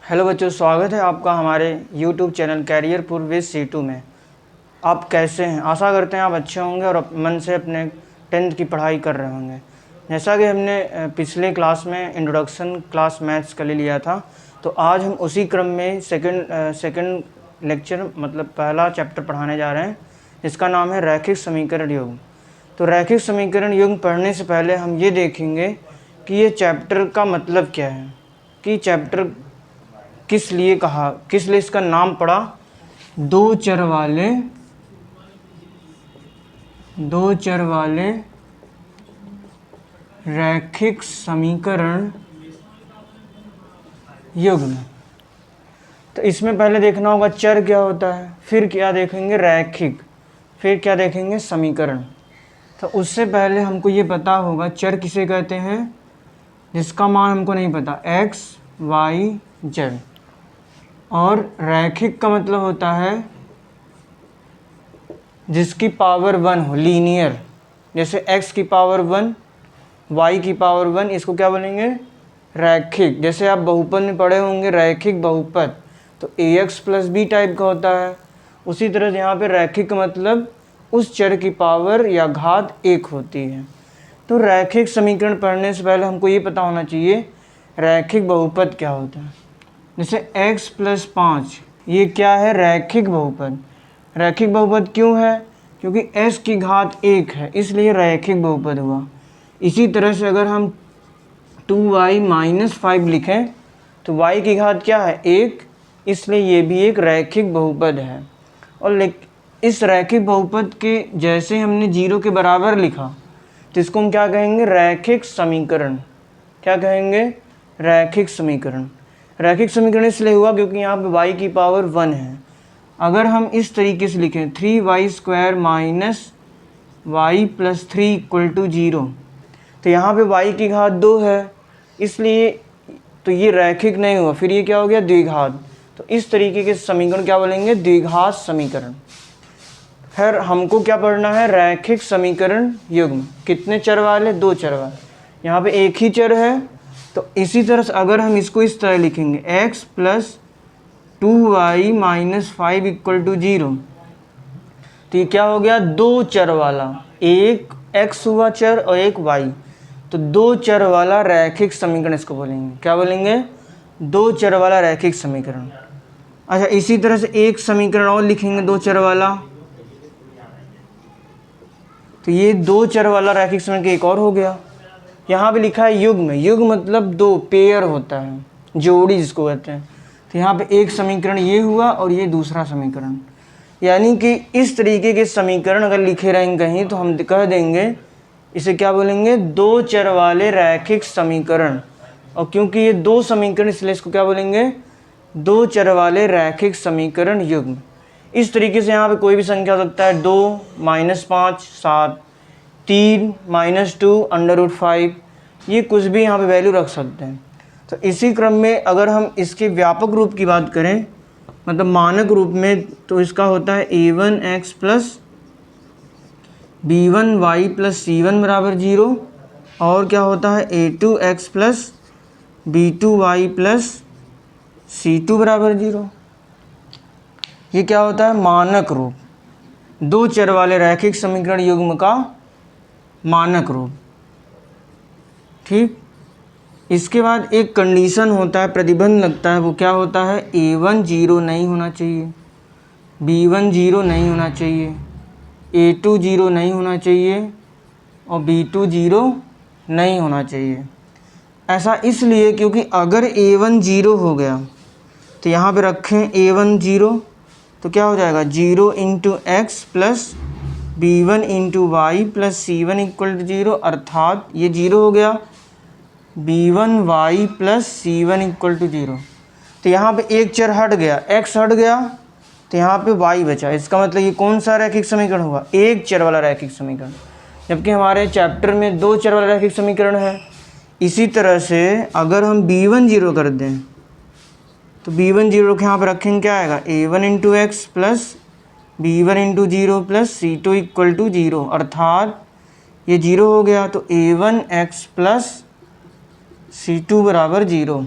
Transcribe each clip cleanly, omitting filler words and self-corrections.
Hello बच्चों, स्वागत है आपका हमारे YouTube चैनल कैरियर पूर्व C2 में। आप कैसे हैं? आशा करते हैं आप अच्छे होंगे और मन से अपने 10th की पढ़ाई कर रहे होंगे। जैसा कि हमने पिछले क्लास में इंट्रोडक्शन क्लास मैथ्स का ले लिया था, तो आज हम उसी क्रम में सेकंड लेक्चर मतलब पहला चैप्टर पढ़ाने जा रहे हैं, जिसका नाम है रैखिक समीकरण युग्म। तो रैखिक समीकरण युग्म पढ़ने से पहले हम ये देखेंगे कि ये चैप्टर का मतलब क्या है, कि चैप्टर किस लिए इसका नाम पड़ा। दो चर वाले रैखिक समीकरण युग्म। तो इसमें पहले देखना होगा चर क्या होता है, फिर क्या देखेंगे रैखिक, फिर क्या देखेंगे समीकरण। तो उससे पहले हमको ये पता होगा चर किसे कहते हैं, जिसका मान हमको नहीं पता, x y z। और रैखिक का मतलब होता है जिसकी पावर 1 हो, लीनियर। जैसे x की पावर 1, y की पावर 1, इसको क्या बोलेंगे, रैखिक। जैसे आप बहुपद में पढ़े होंगे रैखिक बहुपद, तो ax प्लस b टाइप का होता है। उसी तरह यहाँ पे रैखिक का मतलब उस चर की पावर या घात 1 होती है। तो रैखिक समीकरण पढ़ने से पहले हमको ये पता होना चाहिए रैखिक बहुपद क्या होता है। जैसे x प्लस 5, ये क्या है, रैखिक बहुपद। रैखिक बहुपद क्यों है, क्योंकि s की घात 1 है, इसलिए रैखिक बहुपद हुआ। इसी तरह से अगर हम 2y माइनस 5 लिखें तो y की घात क्या है, 1, इसलिए ये भी एक रैखिक बहुपद है। और इस रैखिक बहुपद के जैसे हमने 0 के बराबर लिखा, तो इसको हम क्या कहेंगे, रैखिक समीकरण। क्या कहेंगे, रैखिक समीकरण। रैखिक समीकरण इसलिए हुआ क्योंकि यहाँ पे y की पावर 1 है। अगर हम इस तरीके से लिखें 3y² minus y plus 3 equal to 0, तो यहाँ पे y की घात 2 है, इसलिए तो ये रैखिक नहीं हुआ, फिर ये क्या हो गया, द्विघात। तो इस तरीके के समीकरण क्या बोलेंगे, द्विघात समीकरण। फिर हमको क्या पढ़ना है, रैखिक समीकरण युग्म। कितने चर वाले, 2 चर वाले। यहाँ पे एक ही चर है, तो इसी तरह से अगर हम इसको इस तरह लिखेंगे x plus 2y minus 5 equal to 0, तो ये क्या हो गया, 2 चर वाला, एक x हुआ चर और एक y, तो 2 चर वाला रैखिक समीकरण इसको बोलेंगे। क्या बोलेंगे, 2 चर वाला रैखिक समीकरण। अच्छा, इसी तरह से एक समीकरण और लिखेंगे 2 चर वाला, तो ये 2 चर वाला रैखिक समीकरण एक और हो गया। यहाँ पे लिखा है युग्म। युग्म मतलब 2 पेयर होता है, जोड़ी जिसको कहते हैं। तो यहाँ पे एक समीकरण ये हुआ और ये दूसरा समीकरण। यानी कि इस तरीके के समीकरण अगर लिखे रहेंगे कहीं, तो हम कह देंगे इसे क्या बोलेंगे, 2 चर वाले रैखिक समीकरण। और क्योंकि ये 2 समीकरण, इसलिए इसको क्या बोलेंगे, 2 चर वाले रैखिक समीकरण युग्म। इस तरीके से यहाँ पे कोई भी संख्या हो सकता है, 2 माइनस 5 7, 3 माइनस 2 √5, ये कुछ भी यहाँ पे वैल्यू रख सकते हैं। तो इसी क्रम में अगर हम इसके व्यापक रूप की बात करें, मतलब मानक रूप में, तो इसका होता है a1x plus b1y plus c1 बराबर 0। और क्या होता है a2x plus b2y plus c2 बराबर 0। ये क्या होता है, मानक रूप, 2 चर वाले रैखिक समीकरण युग्म का मानक रूप। ठीक, इसके बाद एक कंडीशन होता है, प्रतिबंध लगता है। वो क्या होता है, a1 0 नहीं होना चाहिए, b1 0 नहीं होना चाहिए, a2 0 नहीं होना चाहिए और b2 0 नहीं होना चाहिए। ऐसा इसलिए क्योंकि अगर a1 0 हो गया, तो यहाँ पे रखें a1 0, तो क्या हो जाएगा, 0 into x plus b1 into y plus c1 equal to 0, अर्थात ये 0 हो गया, b1y plus c1 equal to 0। तो यहाँ पे एक चर हट गया, x हट गया, तो यहाँ पे y बचा। इसका मतलब ये कौन सा रैखिक समीकरण हुआ, एक चर वाला रैखिक समीकरण, जबकि हमारे चैप्टर में 2 चर वाला रैखिक समीकरण है। इसी तरह से अगर हम b1 0 कर दें, तो b1 0 के यहाँ पर रखेंगे, क्या आएगा, a1 into x plus b1 into 0 plus c2 equal to 0, अर्थात ये 0 हो गया, तो a1x प्लस c2 बराबर 0।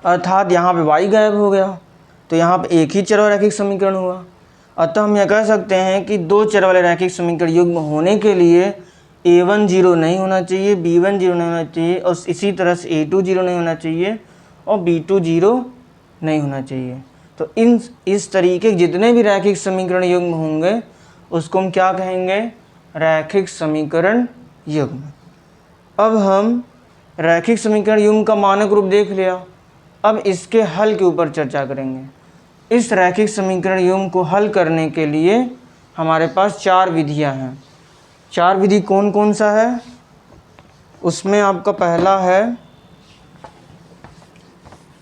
अर्थात यहाँ पे y गायब हो गया, तो यहाँ पे एक ही चर वाला रैखिक समीकरण हुआ। अतः हम यह कह सकते हैं कि दो चर वाले रैखिक समीकरण युग्म होने के लिए a1 0 नहीं होना चाहिए, b1 0 नहीं होना चाहिए, और इसी तरह से a2 0 नहीं होना चाहिए और b2 0 नहीं होना चाहिए। तो इस तरीके के जितने भी रैखिक समीकरण युग्म होंगे उसको हम क्या कहेंगे? रैखिक समीकरण युग्म। अब हम रैखिक समीकरण युग्म का मानक रूप देख लिया, अब इसके हल के ऊपर चर्चा करेंगे। इस रैखिक समीकरण युग्म को हल करने के लिए हमारे पास 4 विधियां हैं। 4 विधि कौन कौन सा है? उसमें आपका पहला है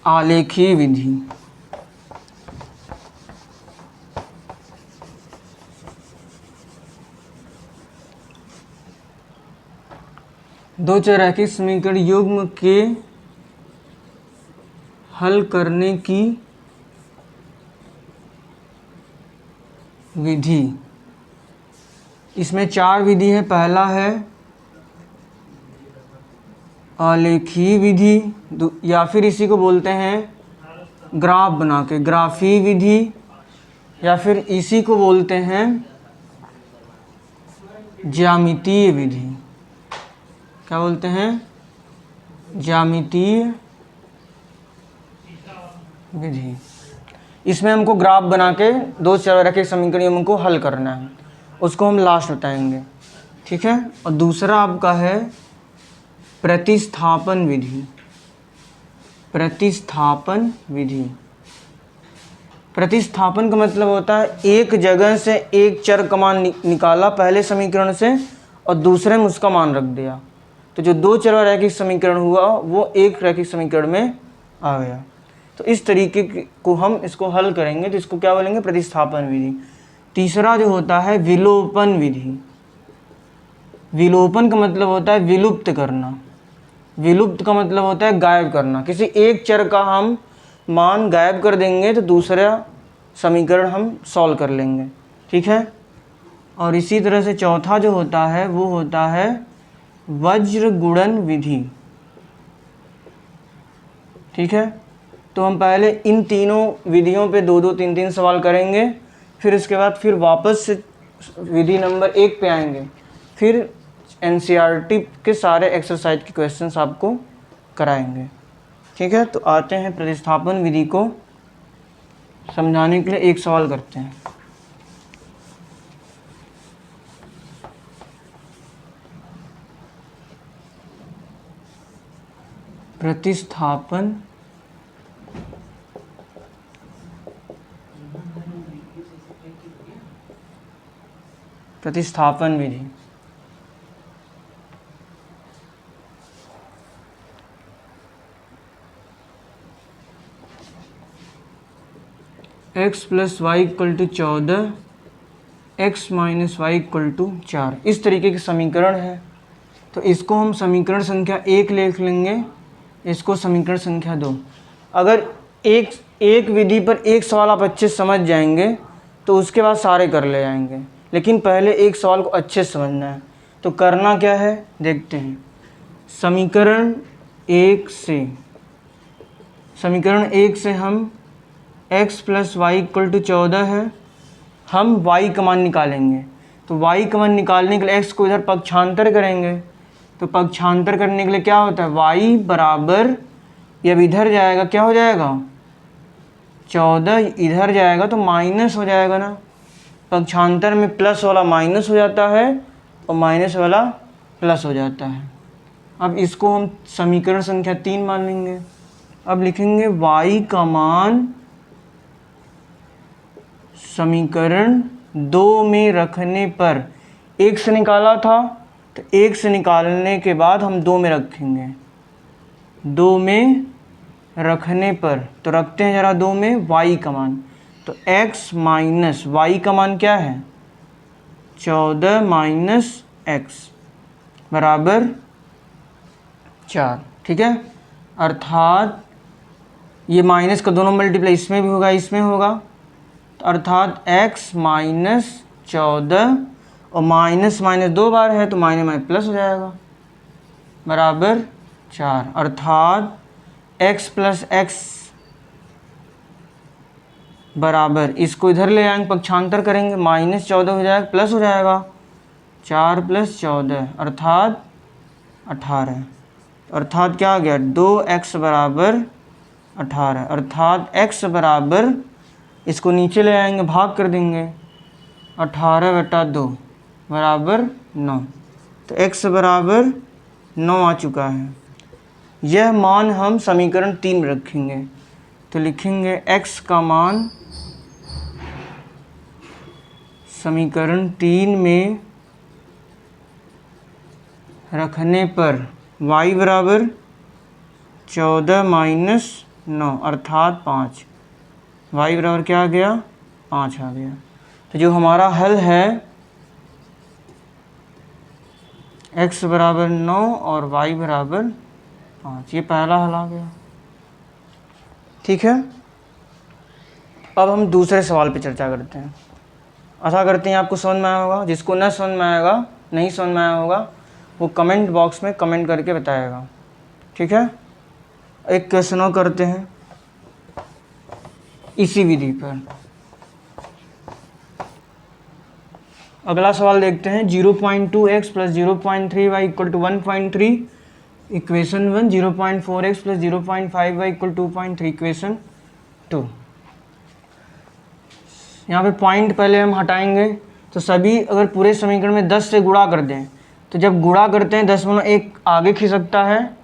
आलेखीय विधि। दो चर रैखिक समीकरण युग्म के हल करने की विधि। इसमें 4 विधि है। पहला है आलेखीय विधि, या फिर इसी को बोलते हैं ग्राफ बना के ग्राफीय विधि, या फिर इसी को बोलते हैं ज्यामितीय विधि। क्या बोलते हैं? ज्यामितीय विधि। इसमें हमको ग्राफ बना के दो चर रैखिक समीकरण युग्म को हल करना है, उसको हम लास्ट बताएंगे, ठीक है। और दूसरा आपका है प्रतिस्थापन विधि। प्रतिस्थापन विधि, प्रतिस्थापन का मतलब होता है एक जगह से एक चर का मान निकाला पहले समीकरण से और दूसरे में उसका मान रख दिया, तो जो दो चर रैखिक समीकरण हुआ वो एक रैखिक समीकरण में आ गया। तो इस तरीके को हम इसको हल करेंगे, तो इसको क्या बोलेंगे? प्रतिस्थापन विधि। तीसरा जो होता है विलोपन विधि। विलोपन का मतलब होता है विलुप्त करना। विलुप्त का मतलब होता है गायब करना। किसी एक चर का हम मान गायब कर देंगे तो दूसरा समीकरण हम सॉल्व कर लेंगे, ठीक है। और इसी तरह से चौथा जो होता है वो होता है वज्र गुणन विधि, ठीक है। तो हम पहले इन तीनों विधियों पे 2-2, 3-3 सवाल करेंगे, फिर इसके बाद फिर वापस से विधि नंबर 1 पे आएंगे, फिर एनसीईआरटी के सारे एक्सरसाइज के क्वेश्चंस आपको कराएंगे, ठीक है। तो आते हैं प्रतिस्थापन विधि को समझाने के लिए एक सवाल करते हैं। प्रतिस्थापन विधि। x + y = 14, x - y = 4, इस तरीके के समीकरण है। तो इसको हम समीकरण संख्या 1 लिख लेंगे, इसको समीकरण संख्या 2। अगर एक विधि पर एक सवाल आप अच्छे से समझ जाएंगे तो उसके बाद सारे कर ले जाएंगे, लेकिन पहले एक सवाल को अच्छे से समझना है। तो करना क्या है देखते हैं। समीकरण 1 से हम x + y = 14 है, हम y का मान निकालेंगे। तो y का मान निकालने के लिए x को इधर पक्षांतर करेंगे, तो पक्षांतर करने के लिए क्या होता है? y बराबर, जब इधर जाएगा क्या हो जाएगा? 14 इधर जाएगा तो माइनस हो जाएगा ना। पक्षांतर में प्लस वाला माइनस हो जाता है और माइनस वाला प्लस हो जाता है। अब इसको हम समीकरण संख्या 3 मान लेंगे। अब लिखेंगे y का मान समीकरण 2 में रखने पर, 1 से निकाला था तो 1 से निकालने के बाद हम 2 में रखेंगे। 2 में रखने पर तो रखते हैं ज़रा 2 में y का मान, तो x माइनस y का मान क्या है? 14 माइनस x बराबर 4, ठीक है। अर्थात ये माइनस का दोनों मल्टीप्लाई इसमें भी होगा इसमें होगा, तो अर्थात x माइनस 14 और माइनस माइनस 2 बार है तो माइनस माइनस प्लस हो जाएगा बराबर 4। अर्थात x प्लस एक्स बराबर, इसको इधर ले आएंगे, पक्षांतर करेंगे, -14 हो जाएगा, प्लस हो जाएगा 4 + 14 अर्थात 18, अर्थात क्या आ गया 2x बराबर 18, अर्थात x बराबर, इसको नीचे ले आएंगे, भाग कर देंगे, 18/2 बराबर 9, तो x बराबर 9 आ चुका है। यह मान हम समीकरण 3 में रखेंगे, तो लिखेंगे x का मान समीकरण 3 में रखने पर y बराबर 14 - 9 अर्थात 5, y बराबर क्या आ गया 5 आ गया। तो जो हमारा हल है x बराबर 9 और y बराबर 5, ये पहला हल आ गया। ठीक है, अब हम दूसरे सवाल पे चर्चा करते हैं। आशा करते हैं आपको समझ में आया होगा, जिसको न समझ में आएगा, नहीं समझ में आया होगा, वो कमेंट बॉक्स में कमेंट करके बताएगा। ठीक है, एक क्वेश्चन और करते हैं इसी विधि पर। अगला सवाल देखते हैं, 0.2x + 0.3y = 1.3 equation 1, 0.4x + 0.5y = 2.3 equation 2। यहाँ पे पॉइंट पहले हम हटाएंगे, तो सभी अगर पूरे समीकरण में 10 से गुणा कर दें, तो जब गुणा करते हैं 10 आगे खिसकता है।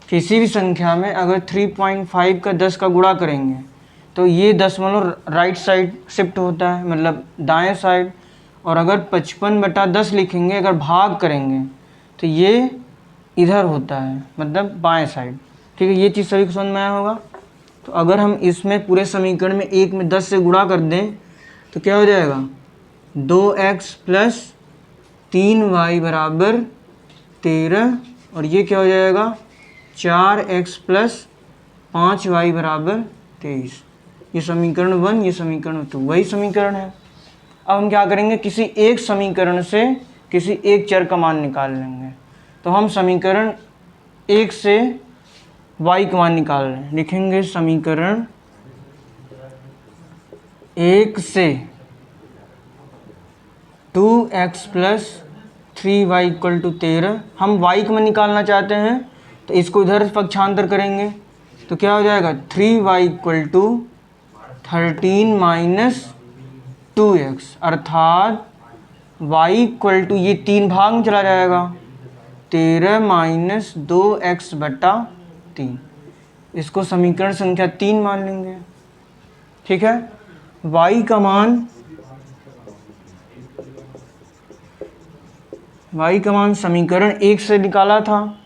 किसी भी संख्या में अगर 3.5 का 10 का गुणा करेंगे तो ये 10 राइट साइड शिफ्ट होता है, मतलब दाएं साइड, और अगर 55/10 लिखेंगे, अगर भाग करेंगे तो ये इधर होता है, मतलब बाएं साइड। ठीक है, ये चीज़ सभी को समझ में आया होगा। तो अगर हम इसमें पूरे समीकरण में 1 में 10 से गुणा कर दें तो क्या हो जाएगा 2x + 3y बराबर 13, और ये क्या हो जाएगा 4x + 5y बराबर 23। ये समीकरण 1, ये समीकरण 2, वही समीकरण है। अब हम क्या करेंगे, किसी एक समीकरण से किसी एक चर का मान निकाल लेंगे। तो हम समीकरण 1 से y का मान निकाल रहे हैं, लिखेंगे समीकरण 1 से 2x + 3y = 13, हम y का मान निकालना चाहते हैं, तो इसको इधर पक्षांतर करेंगे, तो क्या हो जाएगा 3y = 13 - 2x, अर्थात y = ये 3 भाग में चला जाएगा, 13 - 2x/3, इसको समीकरण संख्या 3 मान लेंगे। ठीक है, y का मान समीकरण 1 से निकाला था,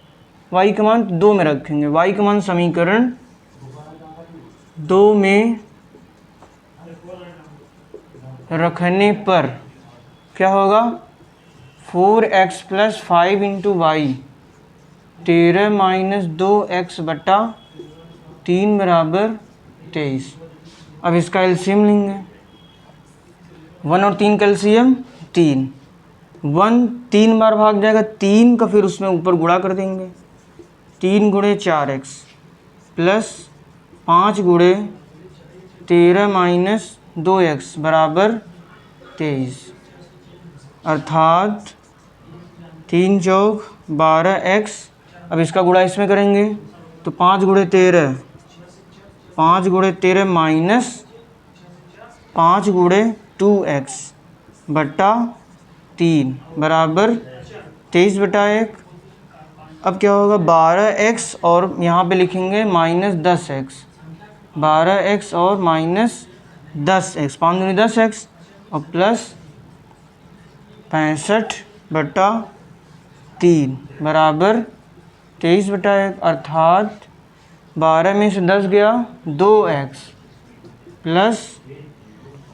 y का मान 2 में रखेंगे, y का मान समीकरण 2 में रखने पर क्या होगा 4x + 5 × y, 13 - 2x/3 बराबर 23। अब इसका एलसीएम लेंगे, 1 और 3 का एलसीएम 3, 1 3 बार भाग जाएगा 3 का, फिर उसमें ऊपर गुणा कर देंगे, 3 × 4x + 5 × 13 - 2x बराबर 23, अर्थात 3 चौक 12x। अब इसका गुणा इसमें करेंगे, तो 5 × 13 - 5 × 2x/3 बराबर 23/1। अब क्या होगा 12x और यहाँ पे लिखेंगे -10x, 12x और -10x, 5 × 10x और प्लस 65/3 बराबर 23/1, अर्थात 12 में से 10 गया 2x प्लस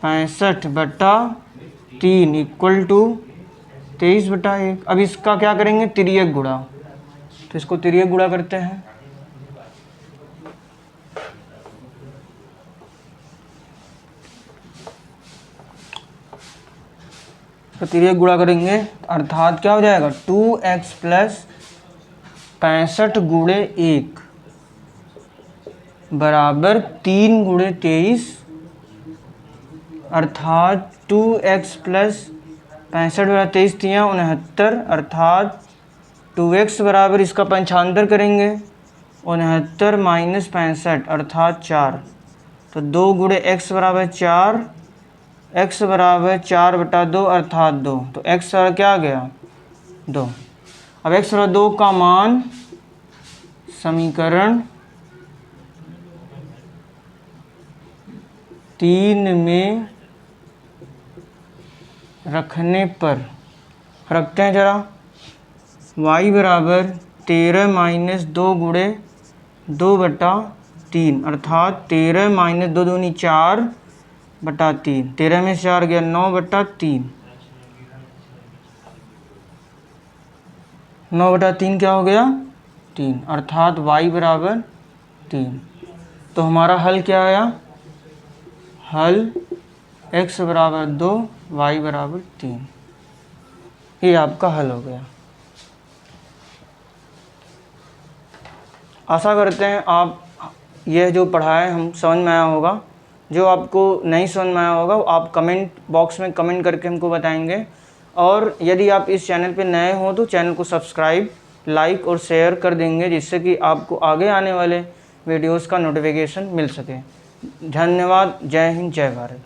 65/3 = 23/1। अब इसका क्या करेंगे तिर्यक गुणा, तो इसको तिर्यक गुणा करते हैं, तो तिर्यक गुणा करेंगे, अर्थात क्या हो जाएगा 2x + 65 × 1 बराबर 3 गुणे 23 अर्थात 2x प्लस 65 बराबर 23 तियाँ 69 अर्थात 2x बराबर इसका पंचांतर करेंगे 69 माइनस 65 अर्थात 4। तो 2 गुणे x बराबर 4, x बराबर 4/2 अर्थात 2। तो x क्या आ गया 2। अब x बराबर 2 का मान समीकरण 3 में रखने पर रखते हैं जरा। y बराबर 13 माइनस 2 गुणे 2/3 अर्थात 13 माइनस 2 दूनी 4/3। 13 में से 4 गया 9/3। 9/3 क्या हो गया 3 अर्थात y बराबर 3। तो हमारा हल क्या आया, हल x बराबर 2 y बराबर 3। ये आपका हल हो गया। आशा करते हैं आप यह जो पढ़ाए हम समझ में आया होगा। जो आपको नहीं समझ में आया होगा वो आप कमेंट बॉक्स में कमेंट करके हमको बताएंगे। और यदि आप इस चैनल पे नए हो तो चैनल को सब्सक्राइब, लाइक और शेयर कर देंगे, जिससे कि आपको आगे आने वाले वीडियोस का नोटिफिकेशन मिल सके। धन्यवाद। जय हिंद, जय भारत।